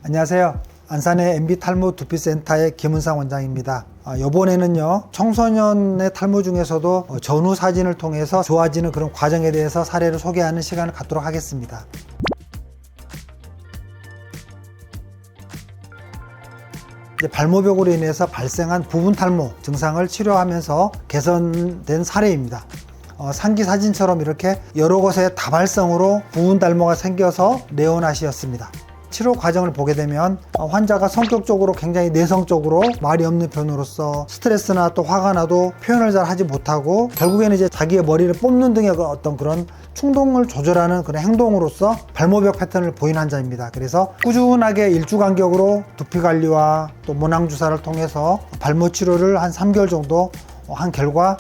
안녕하세요. 안산의 MB 탈모 두피센터의 김은상 원장입니다. 이번에는요, 청소년의 탈모 중에서도 전후 사진을 통해서 좋아지는 그런 과정에 대해서 사례를 소개하는 시간을 갖도록 하겠습니다. 이제 발모벽으로 인해서 발생한 부분 탈모 증상을 치료하면서 개선된 사례입니다. 상기 사진처럼 이렇게 여러 곳에 다발성으로 부분 탈모가 생겨서 네오나시였습니다. 치료 과정을 보게 되면 환자가 성격적으로 굉장히 내성적으로 말이 없는 편으로서 스트레스나 또 화가 나도 표현을 잘 하지 못하고 결국에는 이제 자기의 머리를 뽑는 등의 어떤 그런 충동을 조절하는 그런 행동으로서 발모벽 패턴을 보이는 환자입니다. 그래서 꾸준하게 일주 간격으로 두피 관리와 또 모낭 주사를 통해서 발모 치료를 한 3개월 정도 한 결과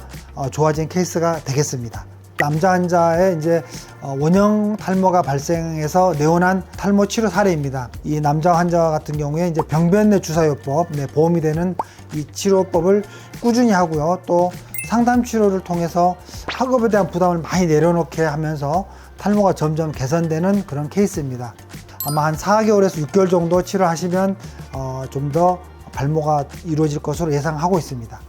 좋아진 케이스가 되겠습니다. 남자 환자의 이제 원형 탈모가 발생해서 내원한 탈모 치료 사례입니다. 이 남자 환자 같은 경우에 이제 병변내 주사요법, 보험이 되는 이 치료법을 꾸준히 하고요. 또 상담 치료를 통해서 학업에 대한 부담을 많이 내려놓게 하면서 탈모가 점점 개선되는 그런 케이스입니다. 아마 한 4개월에서 6개월 정도 치료하시면 좀 더 발모가 이루어질 것으로 예상하고 있습니다.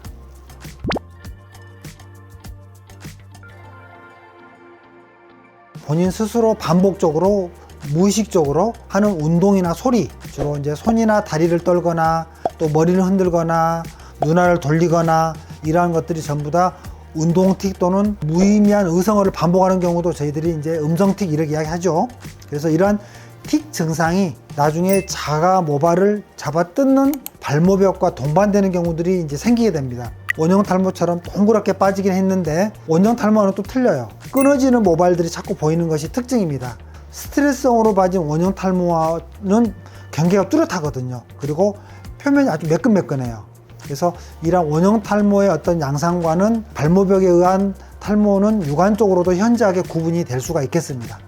본인 스스로 반복적으로 무의식적으로 하는 운동이나 소리, 주로 이제 손이나 다리를 떨거나 또 머리를 흔들거나 눈알을 돌리거나 이러한 것들이 전부 다 운동틱 또는 무의미한 의성어를 반복하는 경우도 저희들이 이제 음성틱 이렇게 이야기하죠. 그래서 이러한 틱 증상이 나중에 자가 모발을 잡아 뜯는 발모벽과 동반되는 경우들이 이제 생기게 됩니다. 원형 탈모처럼 동그랗게 빠지긴 했는데 원형 탈모는 또 틀려요. 끊어지는 모발들이 자꾸 보이는 것이 특징입니다. 스트레스성으로 빠진 원형 탈모와는 경계가 뚜렷하거든요. 그리고 표면이 아주 매끈매끈해요. 그래서 이런 원형 탈모의 어떤 양상과는 발모벽에 의한 탈모는 육안적으로도 현저하게 구분이 될 수가 있겠습니다.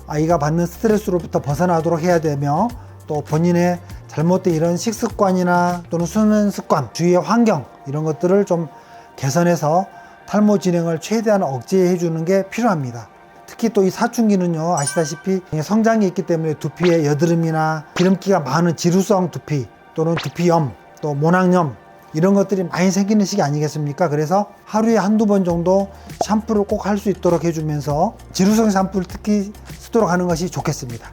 아이가 받는 스트레스로부터 벗어나도록 해야 되며 또 본인의 잘못된 이런 식습관이나 또는 수면 습관, 주위의 환경 이런 것들을 좀 개선해서 탈모 진행을 최대한 억제해 주는 게 필요합니다. 특히 또 이 사춘기는요, 아시다시피 성장이 있기 때문에 두피에 여드름이나 기름기가 많은 지루성 두피 또는 두피염 또 모낭염 이런 것들이 많이 생기는 시기 아니겠습니까? 그래서 하루에 한두 번 정도 샴푸를 꼭 할 수 있도록 해주면서 지루성 샴푸를 특히 쓰도록 하는 것이 좋겠습니다.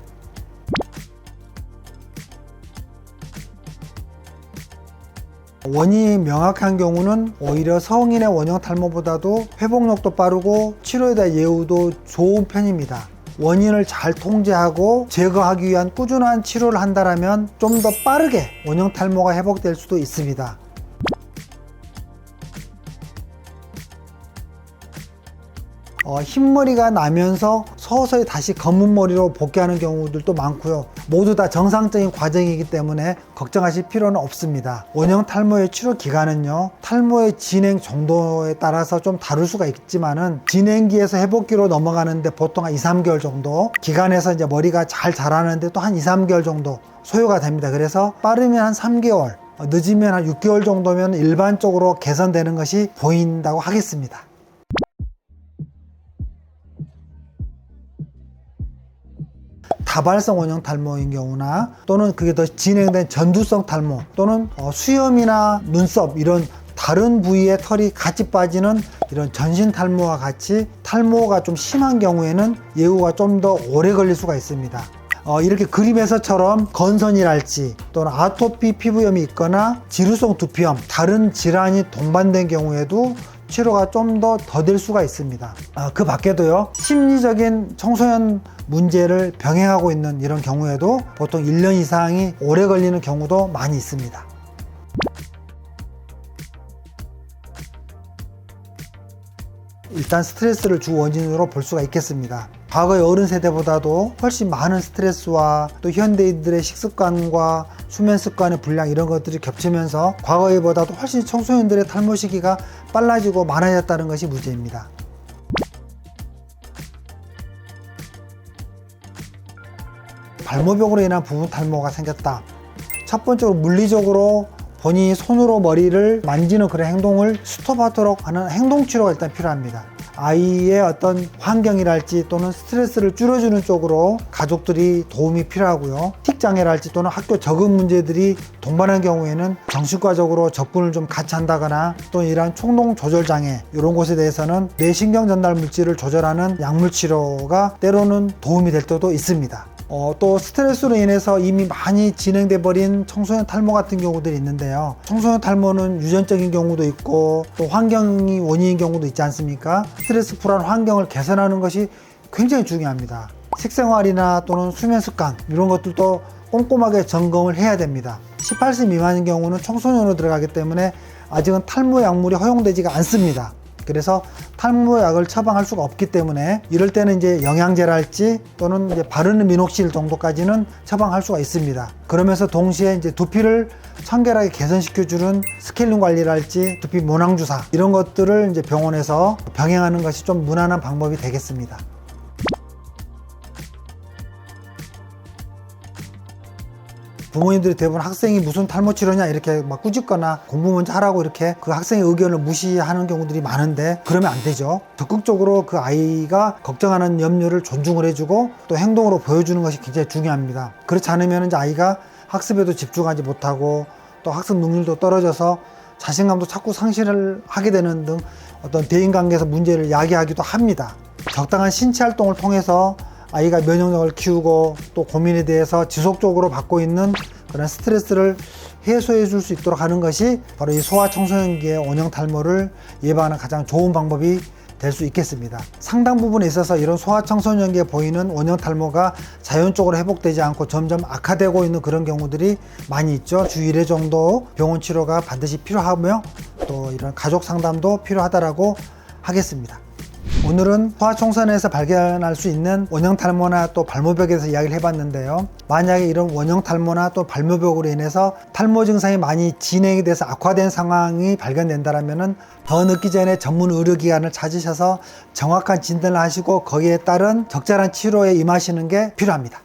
원인이 명확한 경우는 오히려 성인의 원형 탈모보다도 회복력도 빠르고 치료에 대한 예후도 좋은 편입니다. 원인을 잘 통제하고 제거하기 위한 꾸준한 치료를 한다면 좀 더 빠르게 원형 탈모가 회복될 수도 있습니다. 흰머리가 나면서 서서히 다시 검은 머리로 복귀하는 경우들도 많고요. 모두 다 정상적인 과정이기 때문에 걱정하실 필요는 없습니다. 원형 탈모의 치료 기간은요, 탈모의 진행 정도에 따라서 좀 다를 수가 있지만은 진행기에서 회복기로 넘어가는데 보통 한 2, 3개월 정도, 기간에서 이제 머리가 잘 자라는데 또 한 2, 3개월 정도 소요가 됩니다. 그래서 빠르면 한 3개월, 늦으면 한 6개월 정도면 일반적으로 개선되는 것이 보인다고 하겠습니다. 다발성 원형 탈모인 경우나 또는 그게 더 진행된 전두성 탈모 또는 수염이나 눈썹 이런 다른 부위의 털이 같이 빠지는 이런 전신 탈모와 같이 탈모가 좀 심한 경우에는 예후가 좀 더 오래 걸릴 수가 있습니다. 이렇게 그림에서처럼 건선이랄지 또는 아토피 피부염이 있거나 지루성 두피염 다른 질환이 동반된 경우에도 치료가 좀 더 더딜 수가 있습니다. 그 밖에도요, 심리적인 청소년 문제를 병행하고 있는 이런 경우에도 보통 1년 이상이 오래 걸리는 경우도 많이 있습니다. 일단 스트레스를 주 원인으로 볼 수가 있겠습니다. 과거의 어른 세대보다도 훨씬 많은 스트레스와 또 현대인들의 식습관과 수면 습관의 불량 이런 것들이 겹치면서 과거에보다도 훨씬 청소년들의 탈모 시기가 빨라지고 많아졌다는 것이 문제입니다. 발모벽으로 인한 부분 탈모가 생겼다. 첫 번째로 물리적으로 본인이 손으로 머리를 만지는 그런 행동을 스톱하도록 하는 행동 치료가 일단 필요합니다. 아이의 어떤 환경이랄지 또는 스트레스를 줄여주는 쪽으로 가족들이 도움이 필요하고요. 식장애랄지 또는 학교 적응 문제들이 동반한 경우에는 정신과적으로 접근을 좀 같이 한다거나 또 이러한衝動 조절 장애 이런 곳에 대해서는 뇌신경 전달 물질을 조절하는 약물 치료가 때로는 도움이 될 때도 있습니다. 또 스트레스로 인해서 이미 많이 진행돼 버린 청소년 탈모 같은 경우들이 있는데요. 청소년 탈모는 유전적인 경우도 있고 또 환경이 원인인 경우도 있지 않습니까? 스트레스 풀한 환경을 개선하는 것이 굉장히 중요합니다. 식생활이나 또는 수면 습관 이런 것들도 꼼꼼하게 점검을 해야 됩니다. 18세 미만인 경우는 청소년으로 들어가기 때문에 아직은 탈모 약물이 허용되지가 않습니다. 그래서 탈모약을 처방할 수가 없기 때문에 이럴 때는 이제 영양제랄지 또는 이제 바르는 미녹실 정도까지는 처방할 수가 있습니다. 그러면서 동시에 이제 두피를 청결하게 개선시켜주는 스케일링 관리랄지 두피 모낭주사 이런 것들을 이제 병원에서 병행하는 것이 좀 무난한 방법이 되겠습니다. 부모님들이 대부분 학생이 무슨 탈모 치료냐 이렇게 막 꾸짖거나 공부 먼저 하라고 이렇게 그 학생의 의견을 무시하는 경우들이 많은데 그러면 안 되죠. 적극적으로 그 아이가 걱정하는 염려를 존중을 해주고 또 행동으로 보여주는 것이 굉장히 중요합니다. 그렇지 않으면 이제 아이가 학습에도 집중하지 못하고 또 학습 능률도 떨어져서 자신감도 자꾸 상실을 하게 되는 등 어떤 대인관계에서 문제를 야기하기도 합니다. 적당한 신체 활동을 통해서 아이가 면역력을 키우고 또 고민에 대해서 지속적으로 받고 있는 그런 스트레스를 해소해 줄 수 있도록 하는 것이 바로 이 소아청소년기의 원형 탈모를 예방하는 가장 좋은 방법이 될 수 있겠습니다. 상당 부분에 있어서 이런 소아청소년기에 보이는 원형 탈모가 자연적으로 회복되지 않고 점점 악화되고 있는 그런 경우들이 많이 있죠. 주 1회 정도 병원 치료가 반드시 필요하며 또 이런 가족 상담도 필요하다라고 하겠습니다. 오늘은 소아청소년에서 발견할 수 있는 원형 탈모나 또 발모벽에 대해서 이야기를 해봤는데요. 만약에 이런 원형 탈모나 또 발모벽으로 인해서 탈모 증상이 많이 진행이 돼서 악화된 상황이 발견된다면 더 늦기 전에 전문 의료기관을 찾으셔서 정확한 진단을 하시고 거기에 따른 적절한 치료에 임하시는 게 필요합니다.